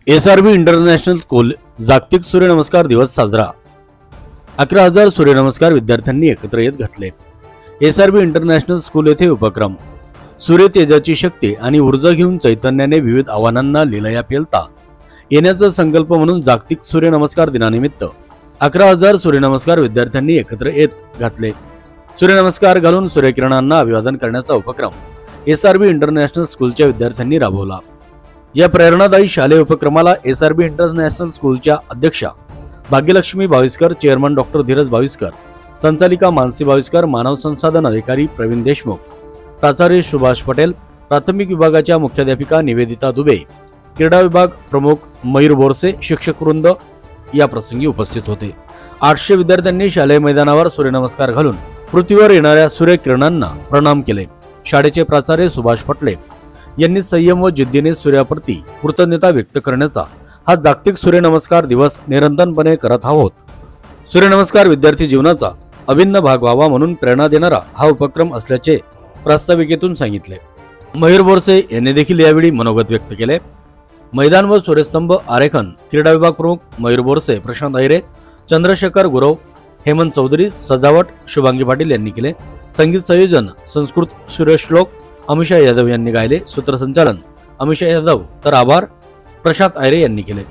SRB international school जागतिक सूर्यनमस्कार दिवस साजरा। 11,000 सूर्यनमस्कार विद्यार्थ्यांनी एकत्र येत घातले। एसआरबी इंटरनॅशनल स्कूल येथे उपक्रम सूर्य तेजाची शक्ती आणि ऊर्जा घेऊन चैतन्याने विविध आव्हानांना लिलया पेलता येण्याचा संकल्प म्हणून जागतिक सूर्यनमस्कार दिनानिमित्त 11,000 सूर्यनमस्कार विद्यार्थ्यांनी एकत्र येत घातले। सूर्यनमस्कार घालून सूर्यकिरणांना अभिवादन करण्याचा उपक्रम एसआरबी इंटरनॅशनल स्कूलच्या विद्यार्थ्यांनी राबवला। या प्रेरणादायी शालेय उपक्रमाला एसआरबी इंटरनॅशनल स्कूलच्या अध्यक्षा भाग्यलक्ष्मी भाविस्कर, चेअरमन डॉक्टर धीरज भाविस्कर, संचालिका मानसी भाविस्कर, मानव संसाधन अधिकारी प्रवीण देशमुख, प्राचार्य सुभाष पटेल, प्राथमिक विभागाच्या मुख्याध्यापिका निवेदिता दुबे, क्रीडा विभाग प्रमुख मयूर बोरसे, शिक्षक वृंद या प्रसंगी उपस्थित होते। 800 विद्यार्थ्यांनी शालेय मैदानावर सूर्यनमस्कार घालून पृथ्वीवर येणाऱ्या सूर्यकिरणांना प्रणाम केले। शाळेचे प्राचार्य सुभाष पटेल यांनी संयम व जिद्दीने सूर्याप्रती कृतज्ञता व्यक्त करण्याचा हा जागतिक सूर्यनमस्कार दिवस निरंतरपणे करत आहोत। सूर्यनमस्कार विद्यार्थी जीवनाचा अभिन्न भाग व्हावा म्हणून प्रेरणा देणारा हा उपक्रम असल्याचे प्रास्ताविकेतून सांगितले। मयूर बोरसे यांनी देखील यावेळी मनोगत व्यक्त केले। मैदान व सूर्यस्तंभ आरेखन क्रीडा विभाग प्रमुख मयूर बोरसे, प्रशांत अहिरे, चंद्रशेखर गुरव, हेमंत चौधरी, सजावट शुभांगी पाटील यांनी केले। संगीत संयोजन संस्कृत सूर्यश्लोक अमिषा यादव यांनी गायले। सूत्रसंचालन अमिषा यादव तर आभार प्रशांत अहिरे यांनी केले।